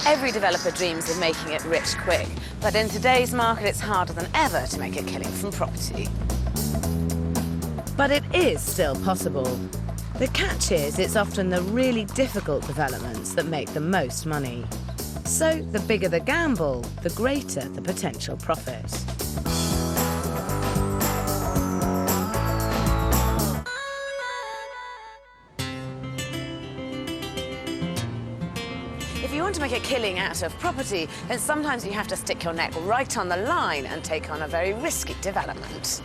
Every developer dreams of making it rich quick, but in today's market it's harder than ever to make a killing from property. But it is still possible. The catch is it's often the really difficult developments that make the most money. So the bigger the gamble, the greater the potential profit. If you want to make a killing out of property, then sometimes you have to stick your neck right on the line and take on a very risky development.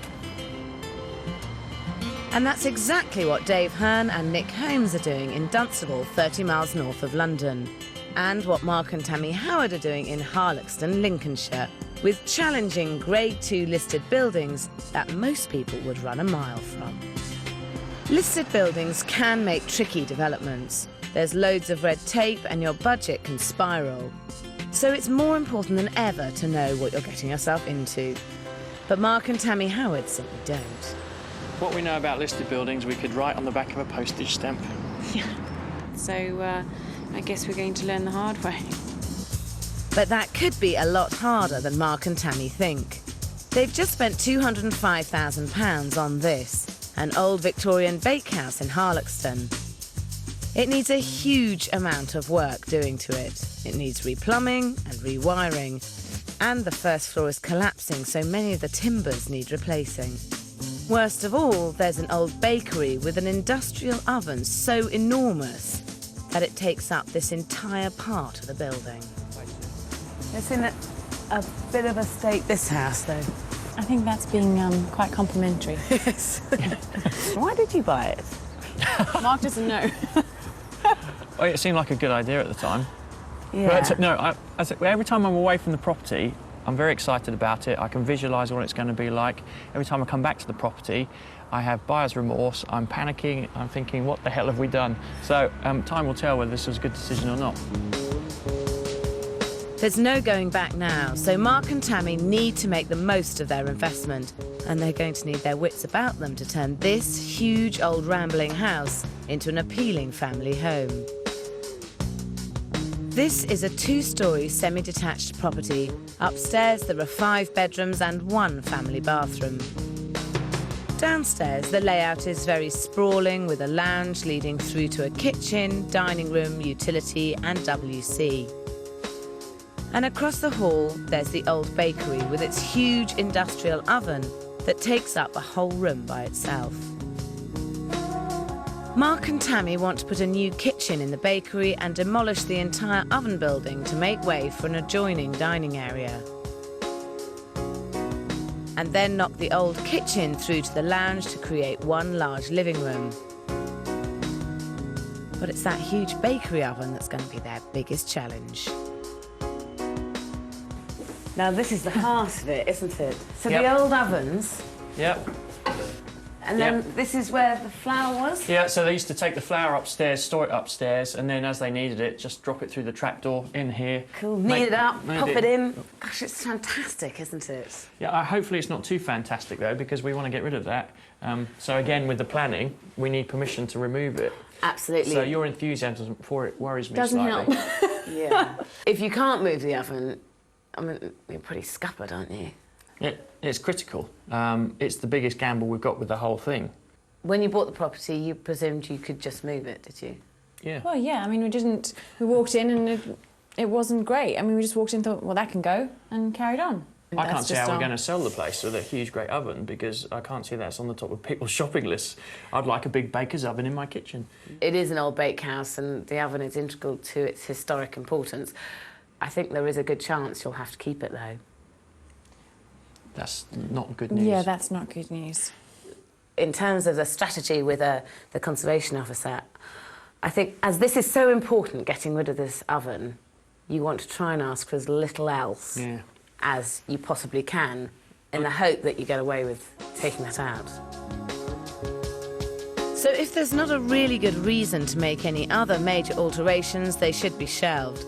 And that's exactly what Dave Hearn and Nick Holmes are doing in Dunstable, 30 miles north of London. And what Mark and Tammy Howard are doing in Harloxton, Lincolnshire, with challenging Grade 2 listed buildings that most people would run a mile from. Listed buildings can make tricky developments. There's loads of red tape and your budget can spiral. So it's more important than ever to know what you're getting yourself into. But Mark and Tammy Howard simply don't. What we know about listed buildings, we could write on the back of a postage stamp. Yeah. So, I guess we're going to learn the hard way. But that could be a lot harder than Mark and Tammy think. They've just spent £205,000 on this, an old Victorian bakehouse in Harloxton. It needs a huge amount of work doing to it. It needs replumbing and rewiring, and the first floor is collapsing, so many of the timbers need replacing. Worst of all, there's an old bakery with an industrial oven so enormous that it takes up this entire part of the building. It's in a bit of a state, this house, though. I think that's being quite complimentary. Yes. Why did you buy it? Mark doesn't know. Well, it seemed like a good idea at the time. Yeah. But no, every time I'm away from the property, I'm very excited about it. I can visualise what it's going to be like. Every time I come back to the property, I have buyer's remorse. I'm panicking. I'm thinking, what the hell have we done? So time will tell whether this was a good decision or not. There's no going back now, so Mark and Tammy need to make the most of their investment, and they're going to need their wits about them to turn this huge old rambling house into an appealing family home. This is a two-storey semi-detached property. Upstairs there are 5 bedrooms and 1 family bathroom. Downstairs the layout is very sprawling, with a lounge leading through to a kitchen, dining room, utility and WC. And across the hall there's the old bakery with its huge industrial oven that takes up a whole room by itself. Mark and Tammy want to put a new kitchen in the bakery and demolish the entire oven building to make way for an adjoining dining area. And then knock the old kitchen through to the lounge to create one large living room. But it's that huge bakery oven that's going to be their biggest challenge. Now, this is the heart of it, isn't it? So Yep. the old ovens, Yep. and then Yep. this is where the flour was? Yeah, so they used to take the flour upstairs, store it upstairs, and then as they needed it, just drop it through the trapdoor in here. Cool. Knead it up, made pop it in. Gosh, it's fantastic, isn't it? Yeah, hopefully it's not too fantastic, though, because we want to get rid of that. So again, with the planning, we need permission to remove it. Absolutely. So your enthusiasm for it worries me Doesn't slightly. help. Yeah. If you can't move the oven, I mean, you're pretty scuppered, aren't you? It's critical. It's the biggest gamble we've got with the whole thing. When you bought the property, you presumed you could just move it, did you? Yeah. Well, yeah, I mean, we walked in and it wasn't great. I mean, we just walked in and thought, well, that can go, and carried on. I can't see how we're going to sell the place with a huge, great oven, because I can't see that's on the top of people's shopping lists. I'd like a big baker's oven in my kitchen. It is an old bakehouse, and the oven is integral to its historic importance. I think there is a good chance you'll have to keep it, though. That's not good news. Yeah, that's not good news. In terms of the strategy with the conservation officer, I think as this is so important, getting rid of this oven, you want to try and ask for as little else as you possibly can, in the hope that you get away with taking that out. So if there's not a really good reason to make any other major alterations, they should be shelved.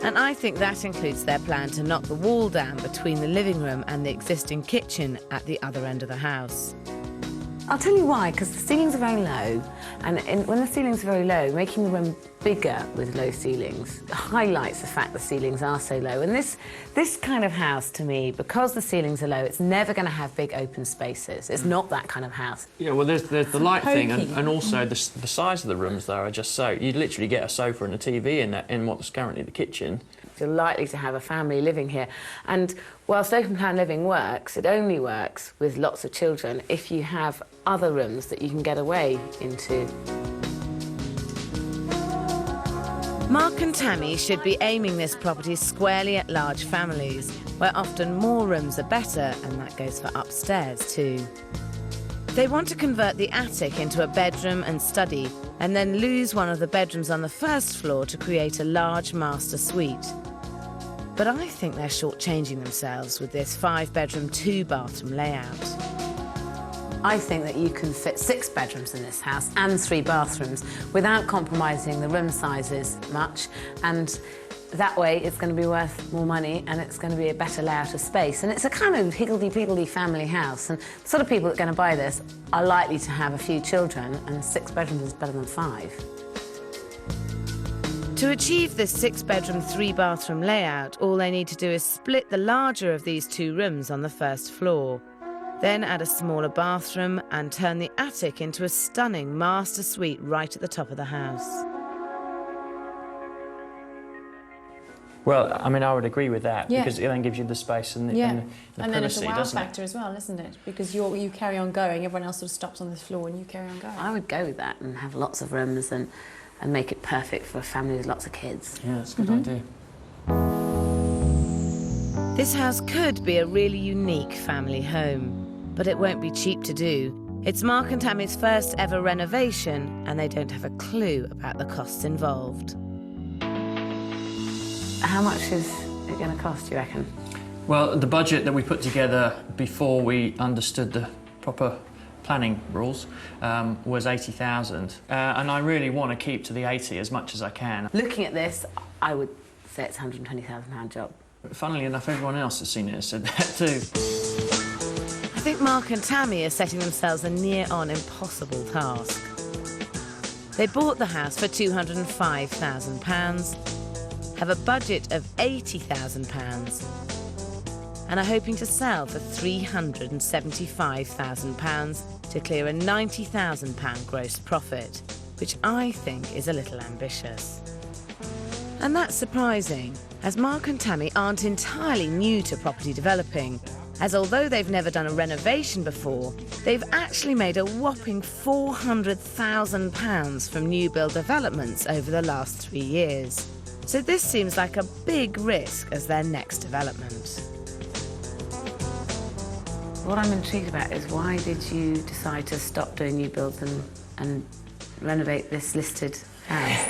And I think that includes their plan to knock the wall down between the living room and the existing kitchen at the other end of the house. I'll tell you why, because the ceilings are very low, and when the ceilings are very low, making the room bigger with low ceilings highlights the fact the ceilings are so low. And this kind of house, to me, because the ceilings are low, it's never going to have big open spaces. It's not that kind of house. Yeah, well, there's the light thing, and also the size of the rooms, though, are just so... You'd literally get a sofa and a TV in what's currently the kitchen. You're likely to have a family living here. And whilst open plan living works, it only works with lots of children if you have other rooms that you can get away into. Mark and Tammy should be aiming this property squarely at large families, where often more rooms are better, and that goes for upstairs too. They want to convert the attic into a bedroom and study, and then lose one of the bedrooms on the first floor to create a large master suite. But I think they're shortchanging themselves with this 5-bedroom, 2-bathroom layout. I think that you can fit 6 bedrooms in this house and 3 bathrooms without compromising the room sizes much, and that way it's going to be worth more money and it's going to be a better layout of space. And it's a kind of higgledy-piggledy family house, and the sort of people that are going to buy this are likely to have a few children, and 6 bedrooms is better than 5. To achieve this 6-bedroom, 3-bathroom layout, all they need to do is split the larger of these 2 rooms on the first floor. Then add a smaller bathroom and turn the attic into a stunning master suite right at the top of the house. Well, I mean, I would agree with that, Yeah. because it then gives you the space and the, Yeah. and the And then it's a privacy, wow doesn't it? factor as well, isn't it? Because you carry on going, everyone else sort of stops on the floor and you carry on going. I would go with that and have lots of rooms and make it perfect for a family with lots of kids. Yeah, that's a good idea. This house could be a really unique family home, but it won't be cheap to do. It's Mark and Tammy's first ever renovation, and they don't have a clue about the costs involved. How much is it going to cost, do you reckon? Well, the budget that we put together before we understood the proper planning rules was 80,000, and I really want to keep to the 80 as much as I can. Looking at this, I would say it's a £120,000 job. Funnily enough, everyone else has seen it has said that too. I think Mark and Tammy are setting themselves a near-on impossible task. They bought the house for £205,000, have a budget of £80,000, and are hoping to sell for £375,000 to clear a £90,000 gross profit, which I think is a little ambitious. And that's surprising, as Mark and Tammy aren't entirely new to property developing, as although they've never done a renovation before, they've actually made a whopping £400,000 from new build developments over the last 3 years. So this seems like a big risk as their next development. What I'm intrigued about is, why did you decide to stop doing new builds and renovate this listed house?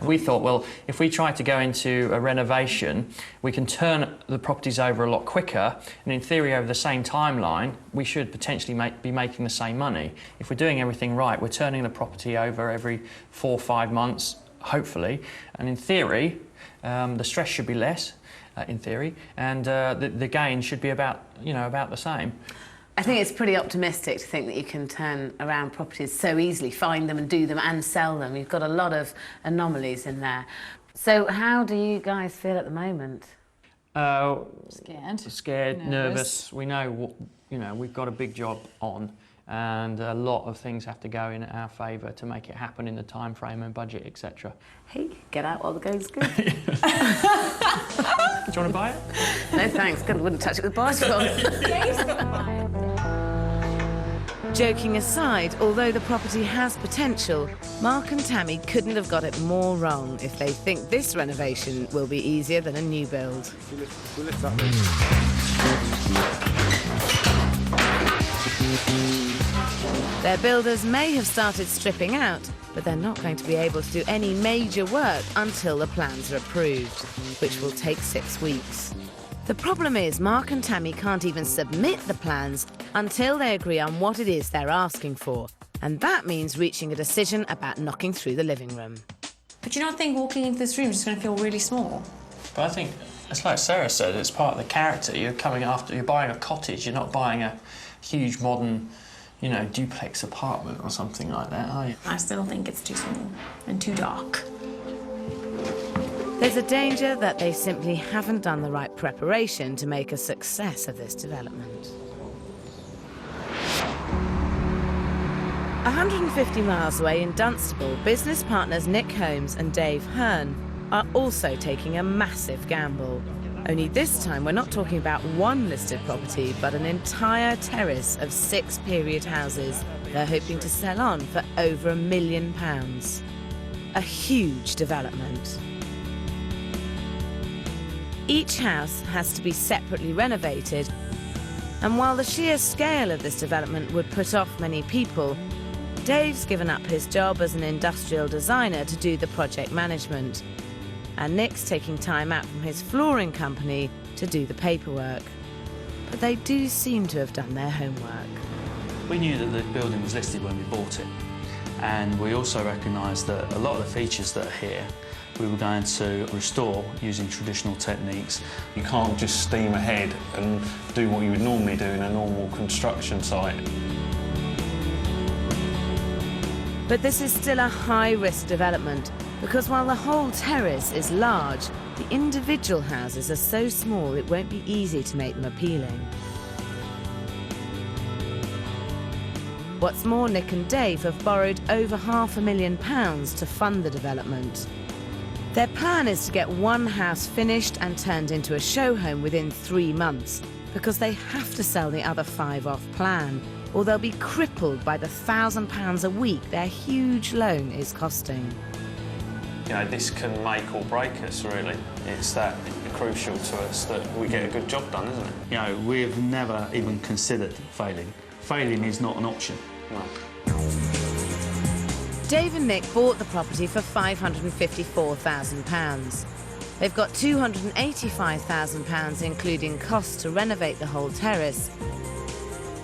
We thought, well, if we try to go into a renovation, we can turn the properties over a lot quicker, and in theory, over the same timeline, we should potentially be making the same money. If we're doing everything right, we're turning the property over every 4 or 5 months, hopefully, and in theory, the stress should be less, in theory, and the gain should be about the same. I think it's pretty optimistic to think that you can turn around properties so easily, find them and do them and sell them. You've got a lot of anomalies in there. So how do you guys feel at the moment? Scared, nervous. We know we've got a big job on, and a lot of things have to go in our favour to make it happen in the time frame and budget, etc. Hey, get out while the going's good. Do you want to buy it? No thanks, wouldn't touch it with barge gloves. Joking aside, although the property has potential, Mark and Tammy couldn't have got it more wrong if they think this renovation will be easier than a new build. Their builders may have started stripping out, but they're not going to be able to do any major work until the plans are approved, which will take 6 weeks. The problem is Mark and Tammy can't even submit the plans until they agree on what it is they're asking for, and that means reaching a decision about knocking through the living room. But you don't think walking into this room is just going to feel really small? But I think it's like Sarah said, it's part of the character. You're buying a cottage, you're not buying a huge modern, duplex apartment or something like that, are you? I still think it's too small and too dark. There's a danger that they simply haven't done the right preparation to make a success of this development. 150 miles away in Dunstable, business partners Nick Holmes and Dave Hearn are also taking a massive gamble. Only this time we're not talking about one listed property, but an entire terrace of 6 period houses they're hoping to sell on for over £1 million. A huge development. Each house has to be separately renovated, and while the sheer scale of this development would put off many people, Dave's given up his job as an industrial designer to do the project management, and Nick's taking time out from his flooring company to do the paperwork. But they do seem to have done their homework. We knew that the building was listed when we bought it, and we also recognised that a lot of the features that are here we were going to restore using traditional techniques. You can't just steam ahead and do what you would normally do in a normal construction site. But this is still a high-risk development, because while the whole terrace is large, the individual houses are so small it won't be easy to make them appealing. What's more, Nick and Dave have borrowed over £500,000 to fund the development. Their plan is to get one house finished and turned into a show home within 3 months, because they have to sell the other 5 off plan, or they'll be crippled by the £1,000 a week their huge loan is costing. You know, this can make or break us, really. It's that crucial to us that we get a good job done, isn't it? You know, we've never even considered failing. Failing is not an option. No. Dave and Nick bought the property for £554,000. They've got £285,000 including costs to renovate the whole terrace,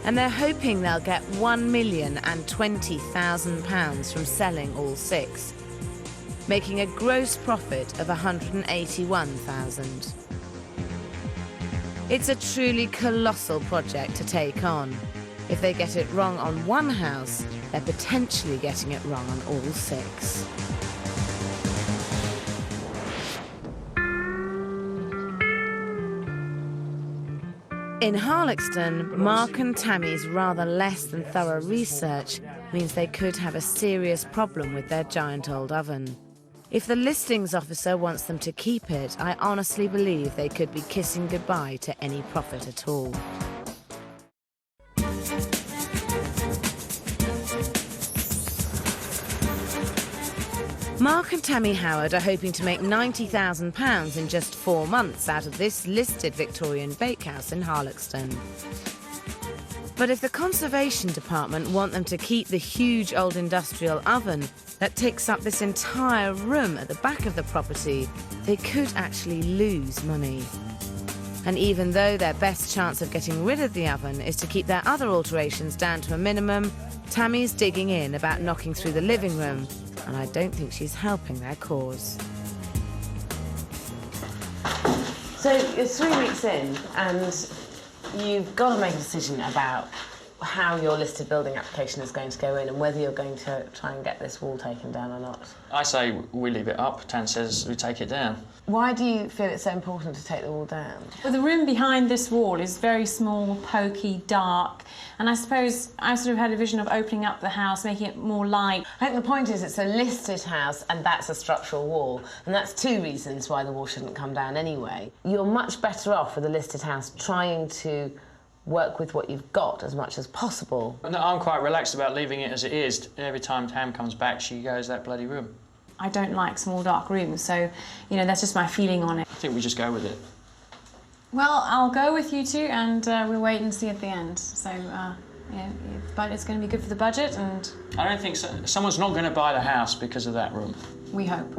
and they're hoping they'll get £1,020,000 from selling all 6, making a gross profit of £181,000. It's a truly colossal project to take on. If they get it wrong on one house, they're potentially getting it wrong on all 6. In Harlexton, Mark and Tammy's rather less than thorough research means they could have a serious problem with their giant old oven. If the listings officer wants them to keep it, I honestly believe they could be kissing goodbye to any profit at all. Mark and Tammy Howard are hoping to make £90,000 in just 4 months out of this listed Victorian bakehouse in Harlexton. But if the Conservation Department want them to keep the huge old industrial oven that takes up this entire room at the back of the property, they could actually lose money. And even though their best chance of getting rid of the oven is to keep their other alterations down to a minimum, Tammy's digging in about knocking through the living room, and I don't think she's helping their cause. So you're 3 weeks in and you've got to make a decision about how your listed building application is going to go in and whether you're going to try and get this wall taken down or not. I say we leave it up. Tan says we take it down. Why do you feel it's so important to take the wall down? Well, the room behind this wall is very small, pokey, dark, and I suppose I sort of had a vision of opening up the house, making it more light. I think the point is it's a listed house and that's a structural wall, and that's 2 reasons why the wall shouldn't come down anyway. You're much better off with a listed house trying to work with what you've got as much as possible. No, I'm quite relaxed about leaving it as it is. Every time Tam comes back, she goes, that bloody room. I don't like small, dark rooms, so, you know, that's just my feeling on it. I think we just go with it. Well, I'll go with you two, and we'll wait and see at the end. So, yeah, but it's going to be good for the budget, and... I don't think so. Someone's not going to buy the house because of that room. we hope.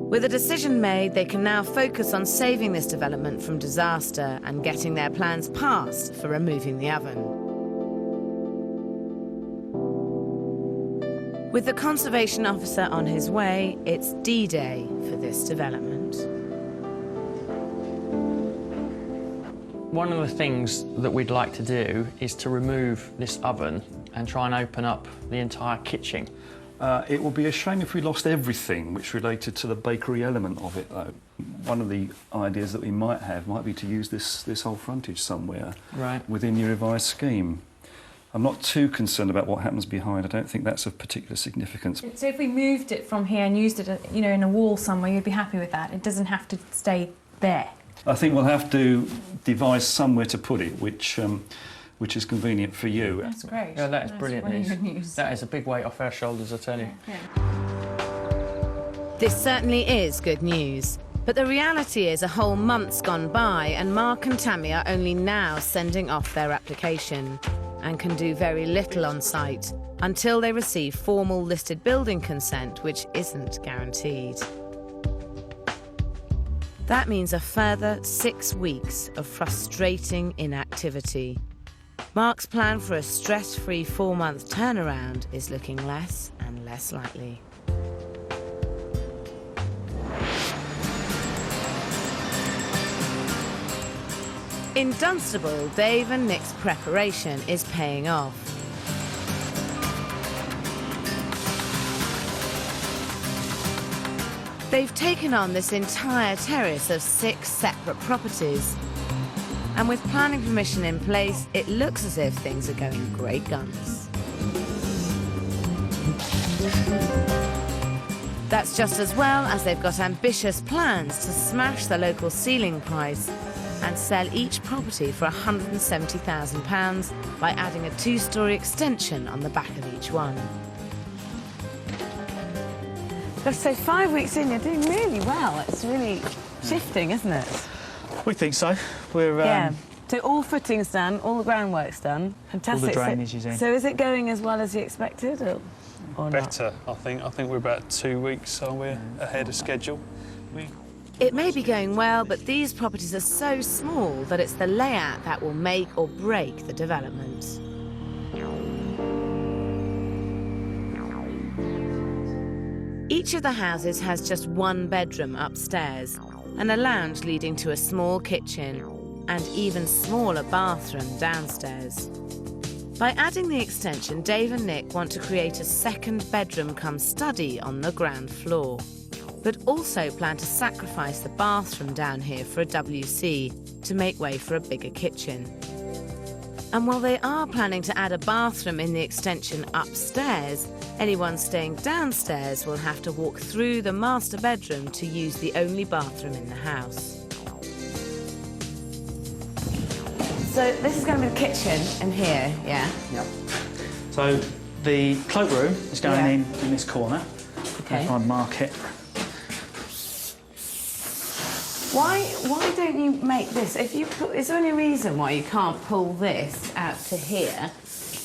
With a decision made, they can now focus on saving this development from disaster and getting their plans passed for removing the oven. With the conservation officer on his way, it's D-Day for this development. One of the things that we'd like to do is to remove this oven and try and open up the entire kitchen. It would be a shame if we lost everything which related to the bakery element of it, though. One of the ideas that we might have might be to use this whole frontage somewhere within your revised scheme. I'm not too concerned about what happens behind. I don't think that's of particular significance. So if we moved it from here and used it, you know, in a wall somewhere, you'd be happy with that? It doesn't have to stay there? I think we'll have to devise somewhere to put it, which is convenient for you. That's great. Yeah, that is brilliant really news. good news. That is a big weight off our shoulders, I tell you. This certainly is good news. But the reality is a whole month's gone by and Mark and Tammy are only now sending off their application and can do very little on site until they receive formal listed building consent, which isn't guaranteed. That means a further 6 weeks of frustrating inactivity. Mark's plan for a stress-free 4-month turnaround is looking less and less likely. In Dunstable, Dave and Nick's preparation is paying off. They've taken on this entire terrace of 6 separate properties. And with planning permission in place, it looks as if things are going great guns. That's just as well as they've got ambitious plans to smash the local ceiling price and sell each property for £170,000 by adding a 2-storey extension on the back of each one. So 5 weeks in, you're doing really well. It's really shifting, isn't it? We think so. We're yeah. So all footings done, all the groundwork's done. Fantastic. all the drainage is in. So is it going as well as you expected, or not? Better, I think. I think we're about 2 weeks, are we, ahead of schedule? It may be going well, but these properties are so small that it's the layout that will make or break the development. Each of the houses has just 1 bedroom upstairs and a lounge leading to a small kitchen and even smaller bathroom downstairs. By adding the extension, Dave and Nick want to create a 2nd bedroom cum study on the ground floor, but also plan to sacrifice the bathroom down here for a WC to make way for a bigger kitchen. And while they are planning to add a bathroom in the extension upstairs, anyone staying downstairs will have to walk through the master bedroom to use the only bathroom in the house. So this is going to be the kitchen in here, yeah? Yep. So the cloakroom is going in this corner. Okay. If I mark it. Why don't you make this? If you is there any reason why you can't pull this out to here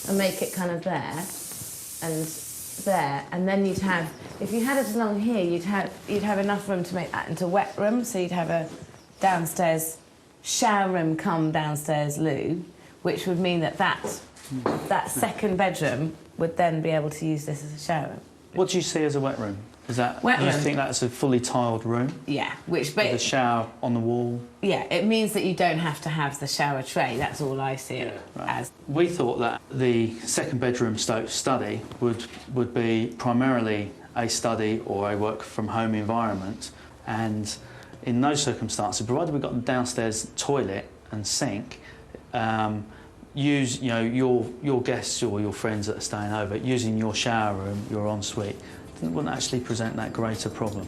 and make it kind of there and there, and then you'd have, if you had it along here, you'd have enough room to make that into wet room, so you'd have a downstairs shower room come downstairs loo, which would mean that 2nd bedroom would then be able to use this as a shower room. What do you see as a wet room? Is that, wet do you room. think that's a fully tiled room? Yeah, which with a shower on the wall? Yeah, it means that you don't have to have the shower tray. That's all I see it as. We thought that the 2nd bedroom study would be primarily a study or a work from home environment, and in those circumstances, provided we've got a downstairs toilet and sink, use your guests or your friends that are staying over using your shower room, your ensuite. It wouldn't actually present that greater problem.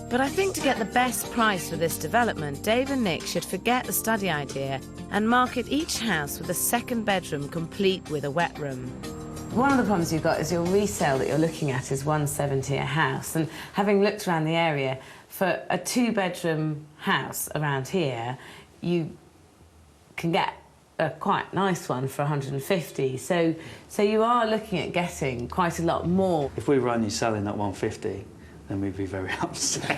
But I think to get the best price for this development, Dave and Nick should forget the study idea and market each house with a 2nd bedroom complete with a wet room. One of the problems you've got is your resale that you're looking at is £170 a house, and having looked around the area, for a 2-bedroom house around here, you can get a quite nice one for 150. So you are looking at getting quite a lot more. If we were only selling at 150, then we'd be very upset.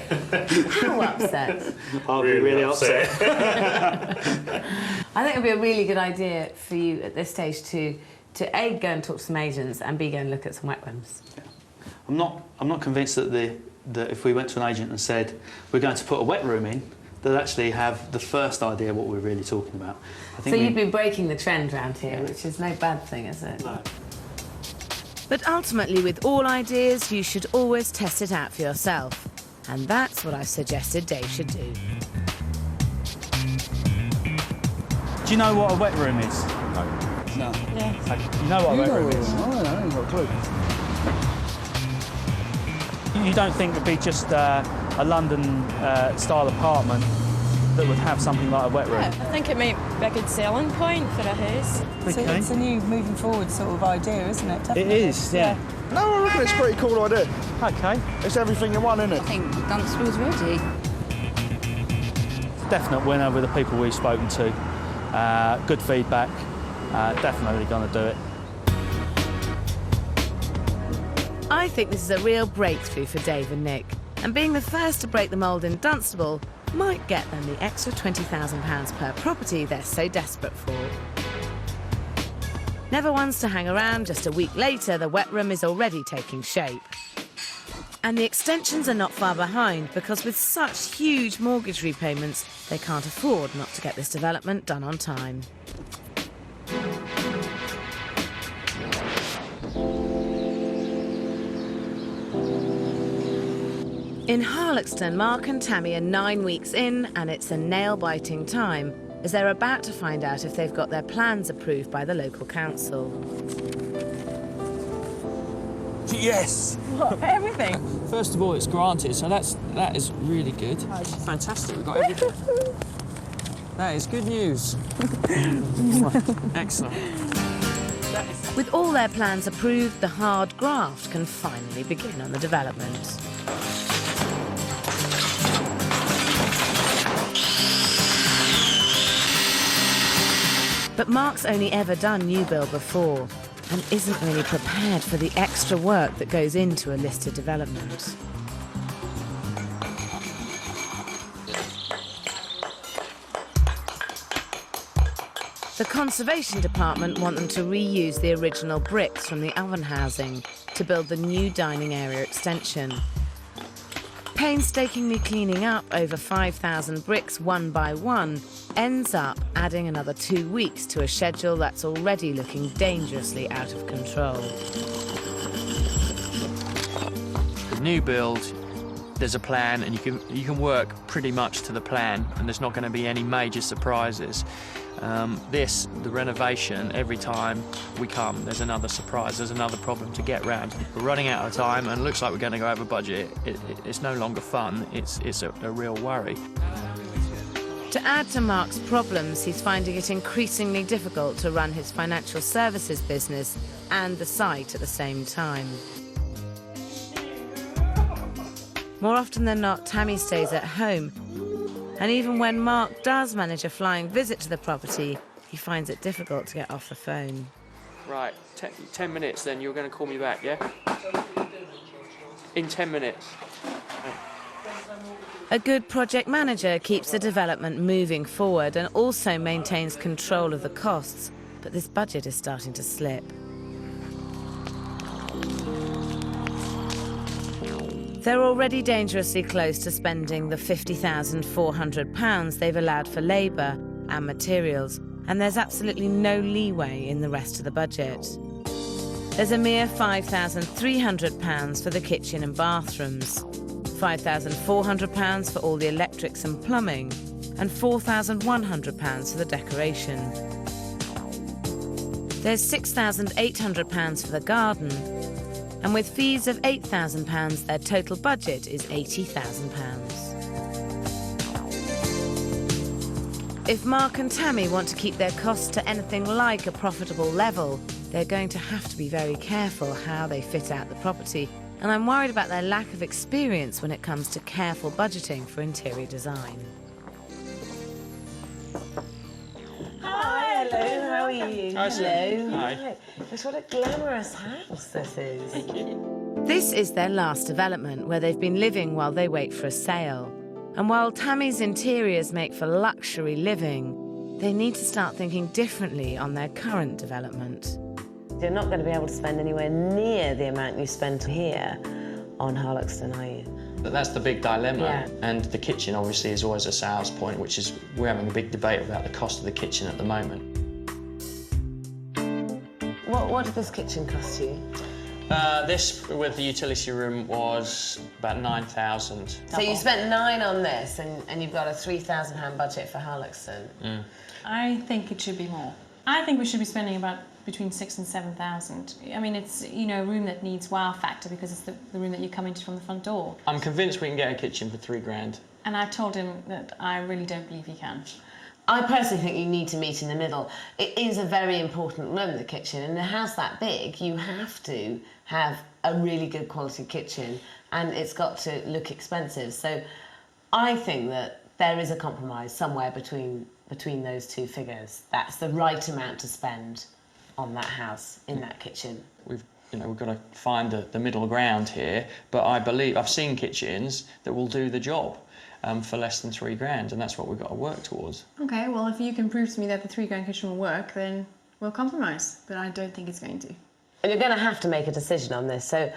How upset? I'll be really upset. I think it would be a really good idea for you at this stage to A, go and talk to some agents, and B, go and look at some wet rooms. Yeah. I'm not convinced that if we went to an agent and said we're going to put a wet room in, they'd actually have the first idea what we're really talking about. I think so you've been breaking the trend around here, which is no bad thing, is it? No. But ultimately, with all ideas, you should always test it out for yourself. And that's what I've suggested Dave should do. Do you know what a wet room is? No. Yeah. You know what a wet room is? I ain't got a clue. You don't think it'd be just a London-style apartment that would have something like a wet room? Yeah, I think it might be a good selling point for a house. Okay. It's a new moving forward sort of idea, isn't it? Definitely. It is, yeah. No, I reckon it's a pretty cool idea. Okay. It's everything in one, isn't it? I think Dunstable's ready. Definite winner with the people we've spoken to. Good feedback. Definitely going to do it. I think this is a real breakthrough for Dave and Nick, and being the first to break the mould in Dunstable might get them the extra £20,000 per property they're so desperate for. Never ones to hang around, just a week later the wet room is already taking shape. And the extensions are not far behind, because with such huge mortgage repayments, they can't afford not to get this development done on time. In Harloxton, Mark and Tammy are 9 weeks in, and it's a nail-biting time, as they're about to find out if they've got their plans approved by the local council. Yes! What, everything? First of all, it's granted, so that is really good. Fantastic, we've got everything. That is good news. Excellent. With all their plans approved, the hard graft can finally begin on the development. But Mark's only ever done new build before and isn't really prepared for the extra work that goes into a listed development. The Conservation Department want them to reuse the original bricks from the oven housing to build the new dining area extension. Painstakingly cleaning up over 5,000 bricks one by one ends up adding another 2 weeks to a schedule that's already looking dangerously out of control. The new build, there's a plan, and you can work pretty much to the plan, and there's not going to be any major surprises. The renovation, every time we come, there's another surprise, there's another problem to get round. We're running out of time, and it looks like we're going to go over budget. It's no longer fun, it's a real worry. To add to Mark's problems, he's finding it increasingly difficult to run his financial services business and the site at the same time. More often than not, Tammy stays at home, and even when Mark does manage a flying visit to the property, he finds it difficult to get off the phone. Right, 10 minutes then, you're going to call me back, yeah? In 10 minutes. A good project manager keeps the development moving forward and also maintains control of the costs, but this budget is starting to slip. They're already dangerously close to spending the £50,400 they've allowed for labour and materials, and there's absolutely no leeway in the rest of the budget. There's a mere £5,300 for the kitchen and bathrooms, £5,400 for all the electrics and plumbing, and £4,100 for the decoration. There's £6,800 for the garden, and with fees of £8,000, their total budget is £80,000. If Mark and Tammy want to keep their costs to anything like a profitable level, they're going to have to be very careful how they fit out the property, and I'm worried about their lack of experience when it comes to careful budgeting for interior design. Hi, hello, how are you? Hi, hello. Hi. Just what a glamorous house this is. Thank you. This is their last development, where they've been living while they wait for a sale. And while Tammy's interiors make for luxury living, they need to start thinking differently on their current development. You're not going to be able to spend anywhere near the amount you spent here on Harloxton, are you? But that's the big dilemma. Yeah. And the kitchen obviously is always a sales point, which is we're having a big debate about the cost of the kitchen at the moment. What did this kitchen cost you? This, with the utility room, was about 9,000. So you spent 9 on this, and you've got a £3,000 budget for Harloxton. I think it should be more. I think we should be spending about between 6,000 and 7,000. I mean, it's, you know, a room that needs wow factor because it's the room that you come into from the front door. I'm convinced we can get a kitchen for £3,000. And I told him that I really don't believe he can. I personally think you need to meet in the middle. It is a very important room, the kitchen. In a house that big, you have to have a really good quality kitchen, and it's got to look expensive. So I think that there is a compromise somewhere between those two figures. That's the right amount to spend on that house, in that kitchen. We've got to find the middle ground here, but I believe I've seen kitchens that will do the job for less than £3,000, and that's what we've got to work towards. Okay, well, if you can prove to me that the £3,000 kitchen will work, then we'll compromise, but I don't think it's going to. And you're going to have to make a decision on this, so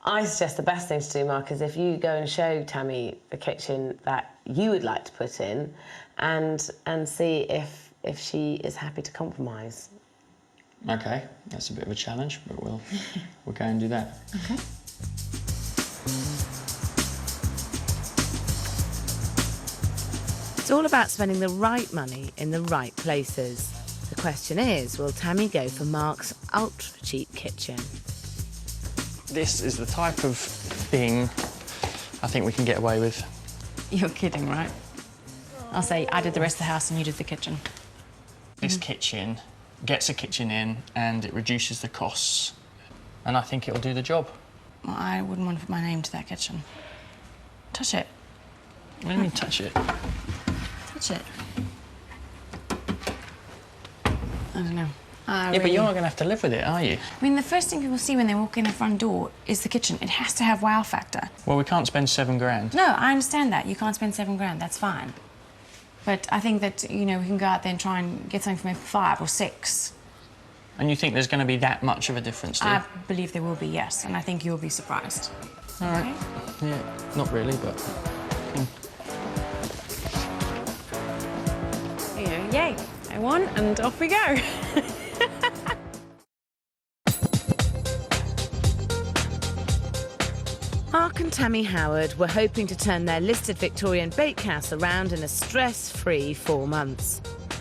I suggest the best thing to do, Mark, is if you go and show Tammy the kitchen that you would like to put in, and see if she is happy to compromise. Okay, that's a bit of a challenge, but we'll go and do that. Okay. It's all about spending the right money in the right places. The question is, will Tammy go for Mark's ultra-cheap kitchen? This is the type of thing I think we can get away with. You're kidding, right? I'll say I did the rest of the house and you did the kitchen. This kitchen gets a kitchen in and it reduces the costs, and I think it'll do the job. Well, I wouldn't want to put my name to that kitchen. Touch it. What do you mean, touch it? Touch it. I don't know. Yeah, but you're not going to have to live with it, are you? I mean, the first thing people see when they walk in the front door is the kitchen. It has to have wow factor. Well, we can't spend £7,000. No, I understand that. You can't spend £7,000. That's fine. But I think that, you know, we can go out there and try and get something for maybe 5 or 6. And you think there's going to be that much of a difference, do you? I believe there will be, yes. And I think you'll be surprised. All right. Okay. Yeah, not really, but... Yay. I won, and off we go. Mark and Tammy Howard were hoping to turn their listed Victorian bakehouse around in a stress-free 4 months.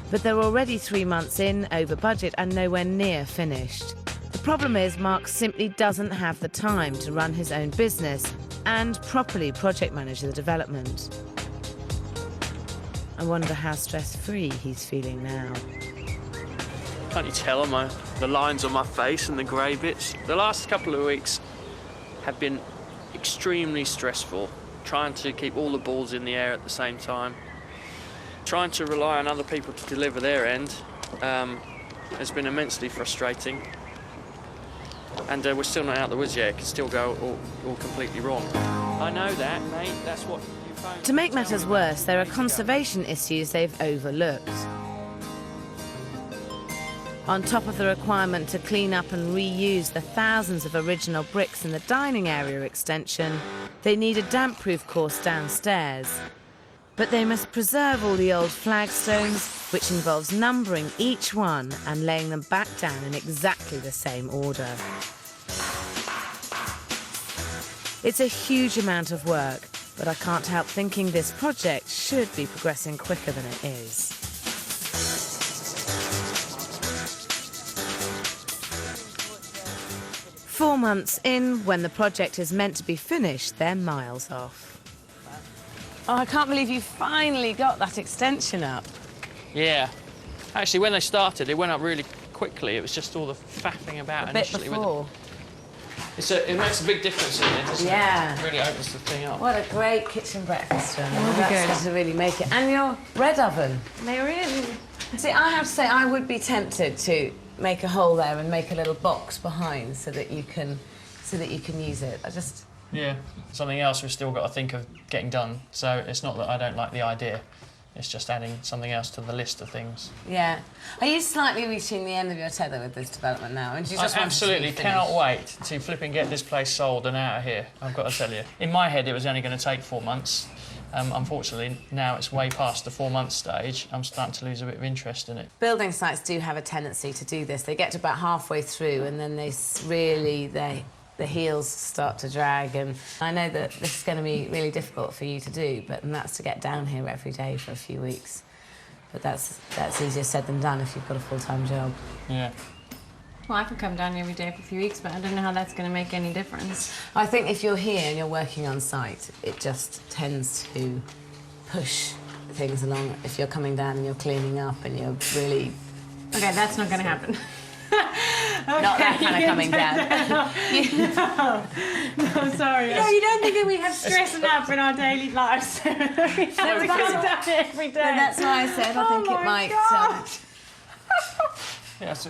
But they're already 3 months in, over budget and nowhere near finished. The problem is Mark simply doesn't have the time to run his own business and properly project manage the development. I wonder how stress-free he's feeling now. Can't you tell on the lines on my face and the grey bits? The last couple of weeks have been extremely stressful, trying to keep all the balls in the air at the same time. Trying to rely on other people to deliver their end has been immensely frustrating. And we're still not out of the woods yet. It can still go all completely wrong. I know that, mate. That's what you phoned. To make matters worse, there are conservation issues they've overlooked. On top of the requirement to clean up and reuse the thousands of original bricks in the dining area extension, they need a damp-proof course downstairs. But they must preserve all the old flagstones, which involves numbering each one and laying them back down in exactly the same order. It's a huge amount of work, but I can't help thinking this project should be progressing quicker than it is. Four months in, when the project is meant to be finished, they're miles off. Oh, I can't believe you finally got that extension up. Yeah. Actually, when they started, it went up really quickly. It was just all the faffing about initially. A bit before. It makes a big difference in it, doesn't it? Yeah. It really opens the thing up. What a great kitchen breakfast room. Will be good. To really make it. And your bread oven. They're in. See, I have to say, I would be tempted to make a hole there and make a little box behind so that you can use it. Yeah, something else we've still got to think of getting done. So it's not that I don't like the idea, it's just adding something else to the list of things. Yeah. Are you slightly reaching the end of your tether with this development now? And do you just I want absolutely to see cannot wait to flip and get this place sold and out of here, I've got to tell you. In my head, it was only going to take 4 months. Unfortunately, now it's way past the 4-month stage. I'm starting to lose a bit of interest in it. Building sites do have a tendency to do this. They get to about halfway through and then they the heels start to drag, and I know that this is going to be really difficult for you to do, and that's to get down here every day for a few weeks. But that's easier said than done if you've got a full-time job. Yeah. Well, I could come down every day for a few weeks, but I don't know how that's going to make any difference. I think if you're here and you're working on site, it just tends to push things along. If you're coming down and you're cleaning up and you're really... OK, that's not going to happen. Okay. Not that kind of coming down. No, sorry. No, you don't think that we have stress enough in our daily lives? We have to come down every day. No, that's why I said I think it might... Yeah, so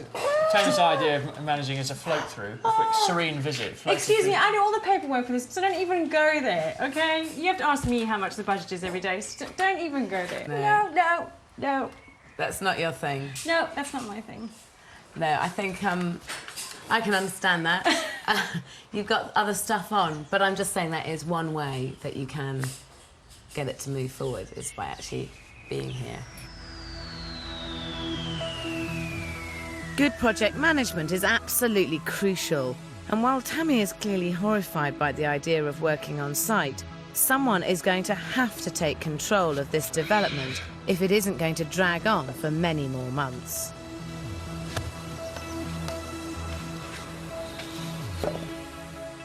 Tammy's idea of managing is a float-through, a quick, serene visit. Excuse me, I do all the paperwork for this, so don't even go there, OK? You have to ask me how much the budget is every day, so don't even go there. No. That's not your thing. No, that's not my thing. No, I think I can understand that. You've got other stuff on, but I'm just saying that is one way that you can get it to move forward, is by actually being here. Good project management is absolutely crucial. And while Tammy is clearly horrified by the idea of working on site, someone is going to have to take control of this development if it isn't going to drag on for many more months.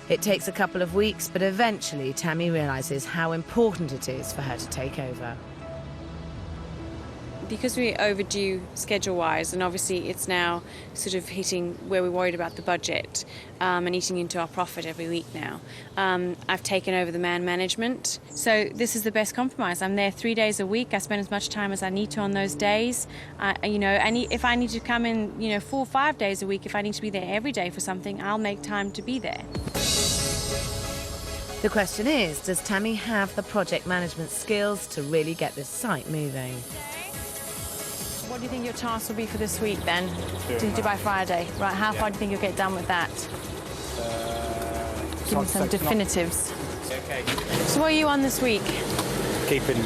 It takes a couple of weeks, but eventually Tammy realises how important it is for her to take over. Because we're overdue schedule-wise, and obviously it's now sort of hitting where we're worried about the budget and eating into our profit every week now. I've taken over the man management, so this is the best compromise. I'm there 3 days a week. I spend as much time as I need to on those days. If I need to come in, 4 or 5 days a week, if I need to be there every day for something, I'll make time to be there. The question is, does Tammy have the project management skills to really get this site moving? What do you think your task will be for this week, then? To do by Friday. Right, how far do you think you'll get done with that? Give me some definitives. Okay. So what are you on this week? Keeping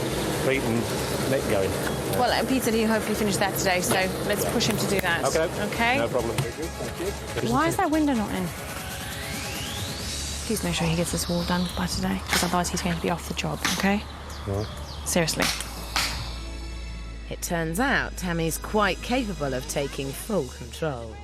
Pete and Nick going. Well, Pete said he'll hopefully finish that today, so let's push him to do that. Okay? No problem. Thank you. Why is that window not in? Please make sure he gets this wall done by today, because otherwise he's going to be off the job, OK? Right. Seriously. It turns out Tammy's quite capable of taking full control.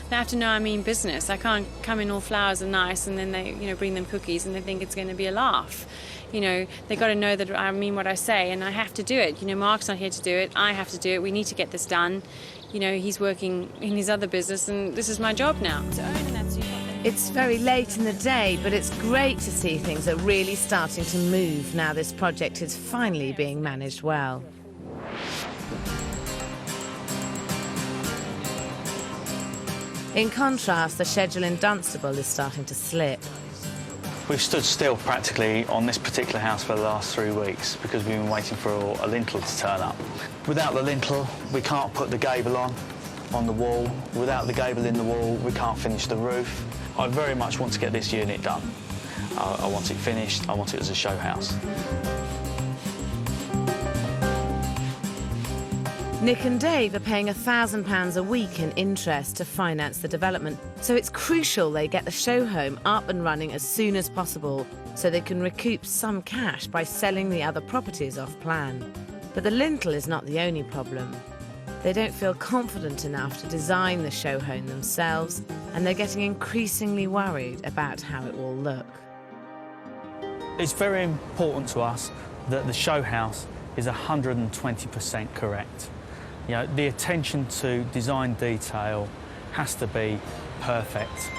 They have to know I mean business. I can't come in all flowers and nice and then they, bring them cookies and they think it's going to be a laugh. They've got to know that I mean what I say, and I have to do it. Mark's not here to do it. I have to do it. We need to get this done. He's working in his other business, and this is my job now. It's very late in the day, but it's great to see things are really starting to move now this project is finally being managed well. In contrast, the schedule in Dunstable is starting to slip. We've stood still practically on this particular house for the last 3 weeks because we've been waiting for a lintel to turn up. Without the lintel, we can't put the gable on the wall. Without the gable in the wall, we can't finish the roof. I very much want to get this unit done. I want it finished. I want it as a show house. Nick and Dave are paying £1,000 a week in interest to finance the development, so it's crucial they get the show home up and running as soon as possible so they can recoup some cash by selling the other properties off plan. But the lintel is not the only problem. They don't feel confident enough to design the show home themselves, and they're getting increasingly worried about how it will look. It's very important to us that the show house is 120% correct. The attention to design detail has to be perfect.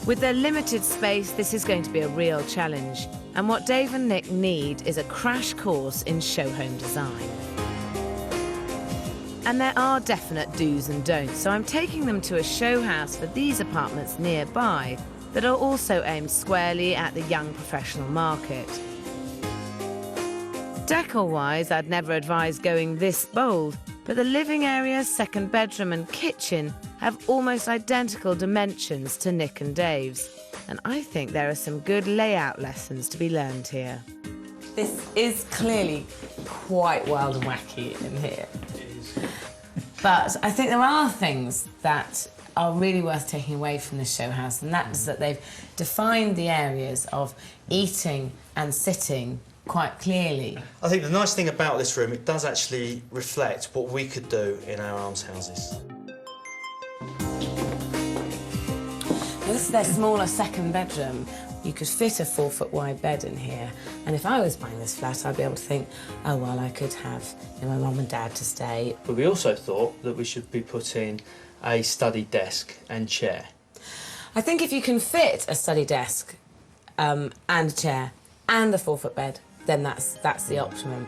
With their limited space, this is going to be a real challenge. And what Dave and Nick need is a crash course in show home design. And there are definite do's and don'ts, so I'm taking them to a show house for these apartments nearby that are also aimed squarely at the young professional market. Decor-wise, I'd never advise going this bold, but the living area, second bedroom and kitchen have almost identical dimensions to Nick and Dave's, and I think there are some good layout lessons to be learned here. This is clearly quite wild and wacky in here. But I think there are things that are really worth taking away from this show house, and that's that they've defined the areas of eating and sitting quite clearly. I think the nice thing about this room, it does actually reflect what we could do in our almshouses. This is their smaller second bedroom. You could fit a 4-foot wide bed in here, and if I was buying this flat, I'd be able to think, oh, well, I could have my mum and dad to stay. But we also thought that we should be putting a study desk and chair. I think if you can fit a study desk and a chair and a 4-foot bed, then that's the optimum.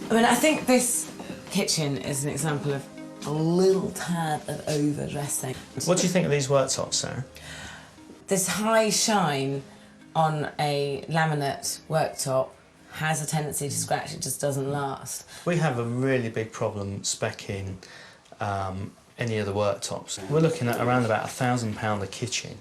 I mean, I think this kitchen is an example of a little tad of overdressing. What do you think of these worktops, Sarah? This high shine on a laminate worktop has a tendency to scratch, it just doesn't last. We have a really big problem speccing any of the worktops. We're looking at around about £1,000 a kitchen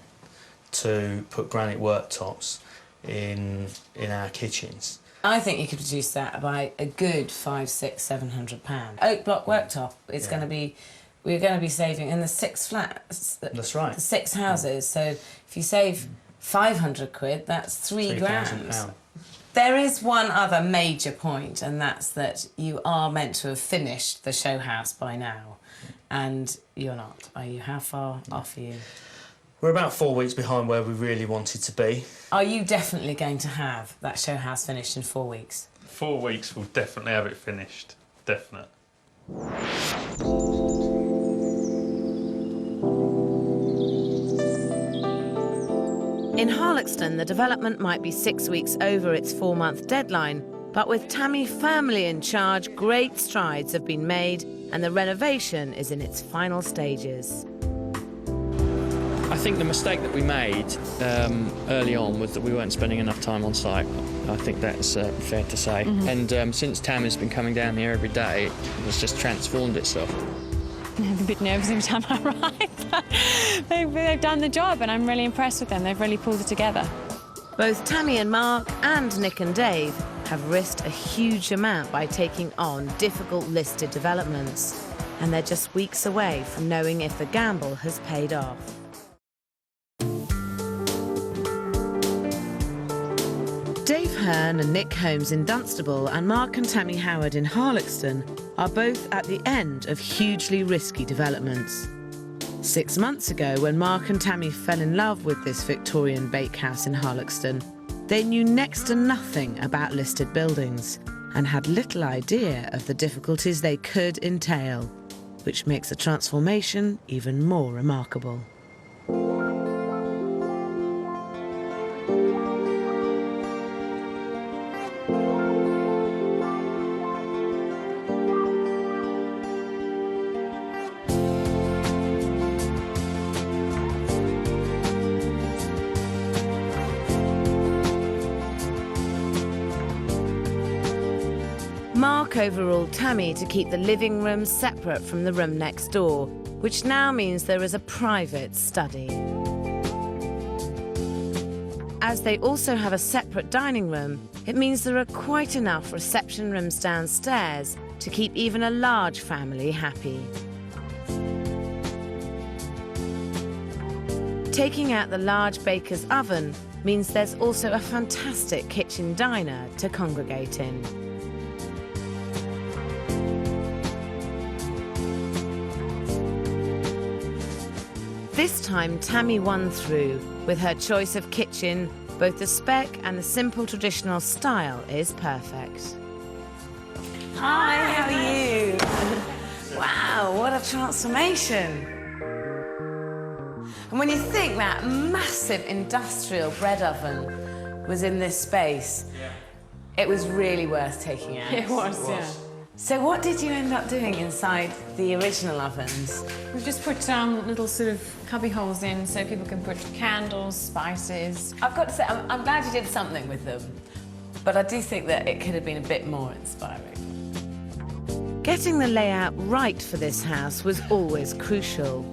to put granite worktops in our kitchens. I think you could reduce that by a good £500, £600, £700. Oak block worktop is going to be, we're going to be saving in the 6 flats. That's right. The 6 houses. So if you save 500 quid, that's £3 grand. There is one other major point, and that's that you are meant to have finished the show house by now, and you're not. Are you? How far off are you? We're about 4 weeks behind where we really wanted to be. Are you definitely going to have that show house finished in 4 weeks? 4 weeks, we'll definitely have it finished. Definite. In Harloxton, the development might be 6 weeks over its 4-month deadline, but with Tammy firmly in charge, great strides have been made and the renovation is in its final stages. I think the mistake that we made early on was that we weren't spending enough time on site. I think that's fair to say. And since Tammy's been coming down here every day, it's just transformed itself. I'm a bit nervous every time I arrive, but they've done the job and I'm really impressed with them. They've really pulled it together. Both Tammy and Mark and Nick and Dave have risked a huge amount by taking on difficult listed developments, and they're just weeks away from knowing if the gamble has paid off. Dave Hearn and Nick Holmes in Dunstable and Mark and Tammy Howard in Harloxton are both at the end of hugely risky developments. 6 months ago, when Mark and Tammy fell in love with this Victorian bakehouse in Harloxton, they knew next to nothing about listed buildings and had little idea of the difficulties they could entail, which makes the transformation even more remarkable. Mark overruled Tammy to keep the living room separate from the room next door, which now means there is a private study. As they also have a separate dining room, it means there are quite enough reception rooms downstairs to keep even a large family happy. Taking out the large baker's oven means there's also a fantastic kitchen diner to congregate in. This time, Tammy won through. With her choice of kitchen, both the spec and the simple traditional style is perfect. Hi, how are you? Wow, what a transformation. And when you think that massive industrial bread oven was in this space, it was really worth taking out. It was, yeah. So what did you end up doing inside the original ovens? We've just put little sort of cubby holes in so people can put candles, spices. I've got to say, I'm glad you did something with them, but I do think that it could have been a bit more inspiring. Getting the layout right for this house was always crucial,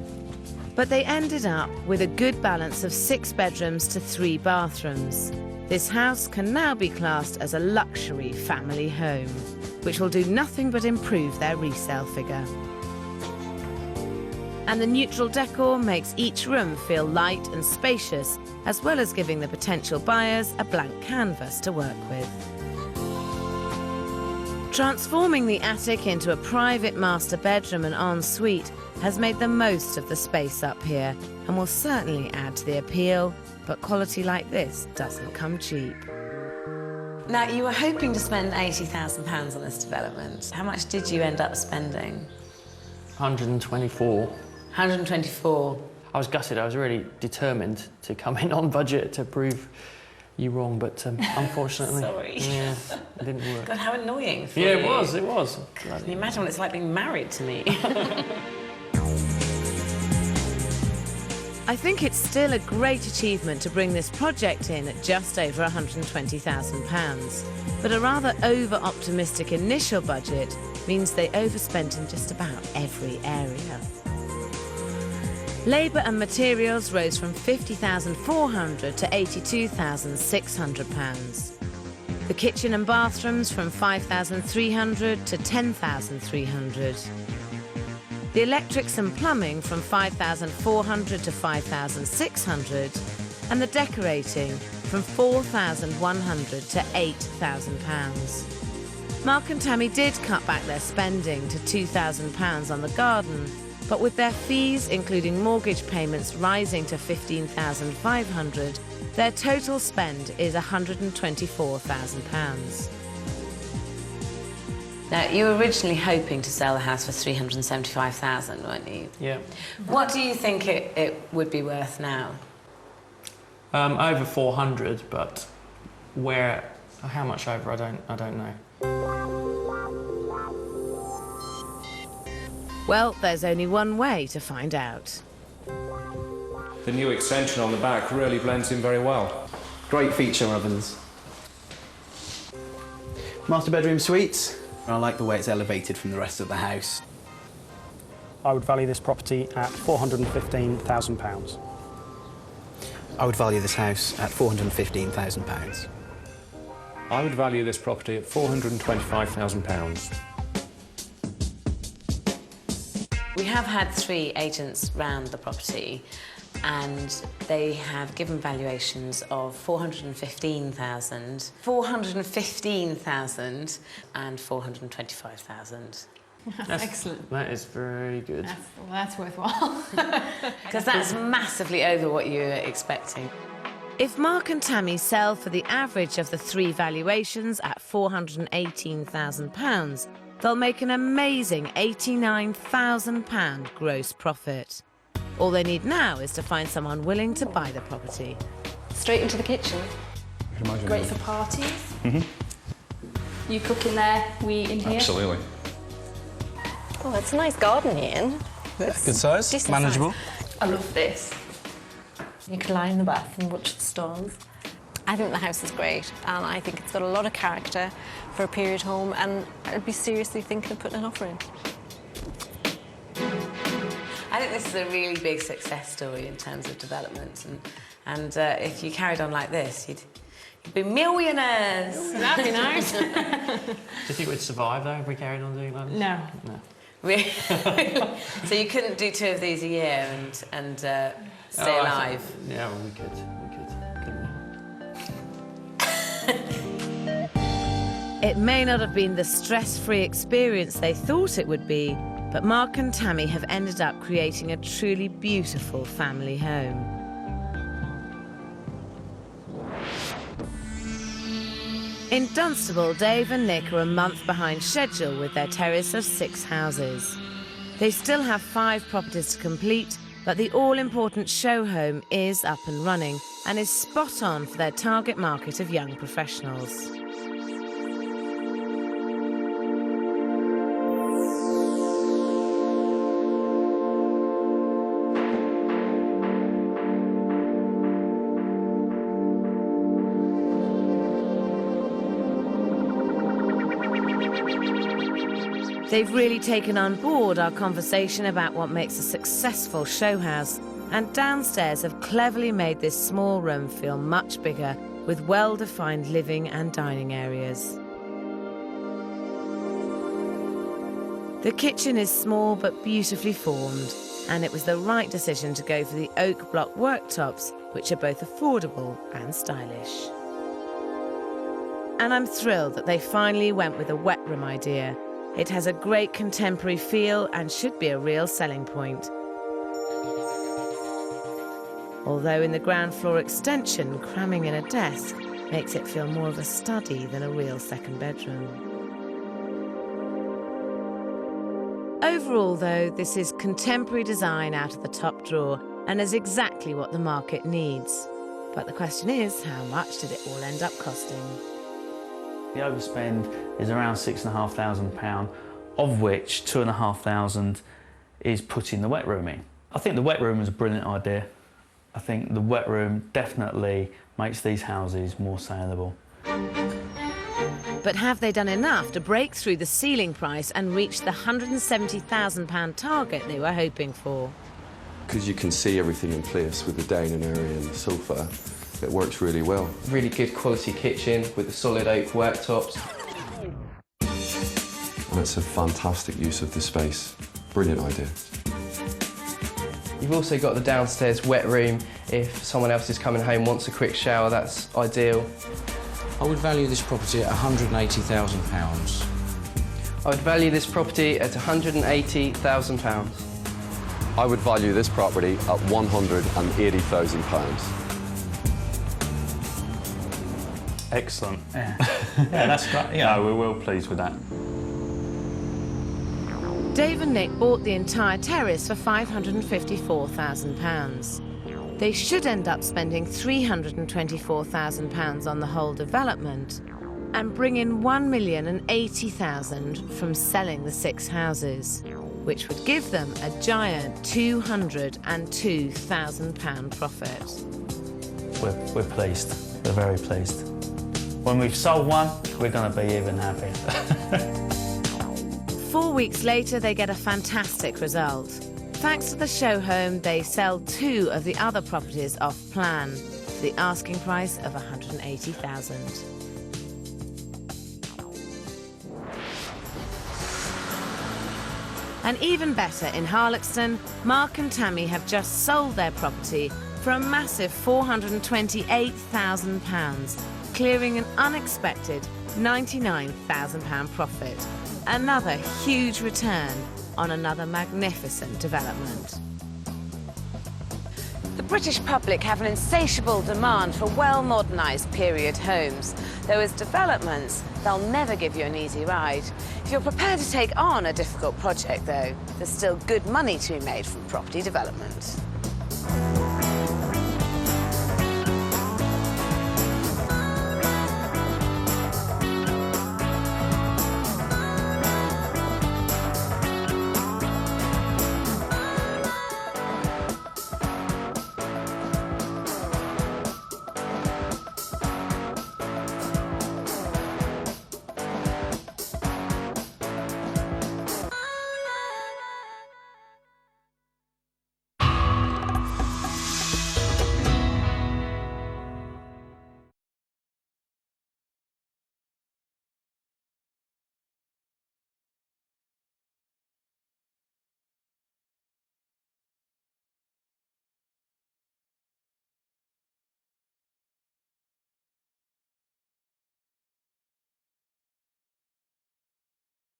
but they ended up with a good balance of 6 bedrooms to 3 bathrooms. This house can now be classed as a luxury family home, which will do nothing but improve their resale figure. And the neutral decor makes each room feel light and spacious, as well as giving the potential buyers a blank canvas to work with. Transforming the attic into a private master bedroom and ensuite has made the most of the space up here and will certainly add to the appeal, but quality like this doesn't come cheap. Now, you were hoping to spend £80,000 on this development. How much did you end up spending? 124. 124. I was gutted. I was really determined to come in on budget to prove you wrong, but unfortunately, Sorry. Yeah, it didn't work. God, how annoying for Yeah, you. it was. Can you imagine what it's like being married to me? I think it's still a great achievement to bring this project in at just over £120,000, but a rather over-optimistic initial budget means they overspent in just about every area. Labour and materials rose from £50,400 to £82,600. The kitchen and bathrooms from £5,300 to £10,300. The electrics and plumbing from £5,400 to £5,600, and the decorating from £4,100 to £8,000. Mark and Tammy did cut back their spending to £2,000 on the garden, but with their fees, including mortgage payments, rising to £15,500, their total spend is £124,000. Now, you were originally hoping to sell the house for £375,000, weren't you? Yeah. What do you think it would be worth now? Over 400, but how much over? I don't know. Well, there's only one way to find out. The new extension on the back really blends in very well. Great feature ovens. Master bedroom suites. I like the way it's elevated from the rest of the house. I would value this property at £415,000. I would value this house at £415,000. I would value this property at £425,000. We have had 3 agents round the property, and they have given valuations of £415,000, £415,000 and £425,000. That's excellent. That is very good. That's worthwhile. Because that's massively over what you were expecting. If Mark and Tammy sell for the average of the 3 valuations at £418,000, they'll make an amazing £89,000 gross profit. All they need now is to find someone willing to buy the property. Straight into the kitchen. Great for parties. Mm-hmm. You cook in there, we in here. Absolutely. Oh, that's a nice garden, Ian. Yeah, good size, manageable. Size. I love this. You can lie in the bath and watch the stars. I think the house is great, and I think it's got a lot of character for a period home, and I'd be seriously thinking of putting an offer in. I think this is a really big success story in terms of development, and if you carried on like this, you'd be millionaires. That'd be nice. Do you think we'd survive, though, if we carried on doing like this? No. Really? So you couldn't do 2 of these a year and stay alive? Yeah, well, we could, couldn't we? It may not have been the stress-free experience they thought it would be, but Mark and Tammy have ended up creating a truly beautiful family home. In Dunstable, Dave and Nick are a month behind schedule with their terrace of 6 houses. They still have 5 properties to complete, but the all-important show home is up and running and is spot on for their target market of young professionals. They've really taken on board our conversation about what makes a successful show house, and downstairs have cleverly made this small room feel much bigger with well-defined living and dining areas. The kitchen is small but beautifully formed, and it was the right decision to go for the oak block worktops, which are both affordable and stylish. And I'm thrilled that they finally went with a wet room idea. It has a great contemporary feel and should be a real selling point. Although in the ground floor extension, cramming in a desk makes it feel more of a study than a real second bedroom. Overall, though, this is contemporary design out of the top drawer and is exactly what the market needs. But the question is, how much did it all end up costing? The overspend is around £6,500, of which £2,500 is putting the wet room in. I think the wet room was a brilliant idea. I think the wet room definitely makes these houses more saleable. But have they done enough to break through the ceiling price and reach the £170,000 target they were hoping for? Because you can see everything in place with the dining area and the sofa, it works really well. Really good quality kitchen with the solid oak worktops. And it's a fantastic use of the space. Brilliant idea. You've also got the downstairs wet room. If someone else is coming home, wants a quick shower, that's ideal. I would value this property at £180,000. I would value this property at £180,000. I would value this property at £180,000. Excellent. Yeah, yeah, that's great. Yeah, no, we're well pleased with that. Dave and Nick bought the entire terrace for £554,000. They should end up spending £324,000 on the whole development and bring in £1,080,000 from selling the 6 houses, which would give them a giant £202,000 profit. We're pleased. We're very pleased. When we've sold one, we're going to be even happier. 4 weeks later, they get a fantastic result. Thanks to the show home, they sell 2 of the other properties off plan for the asking price of £180,000. And even better, in Harloxton, Mark and Tammy have just sold their property for a massive £428,000, clearing an unexpected £99,000 profit. Another huge return on another magnificent development. The British public have an insatiable demand for well-modernised period homes. Though as developments, they'll never give you an easy ride. If you're prepared to take on a difficult project, though, there's still good money to be made from property development.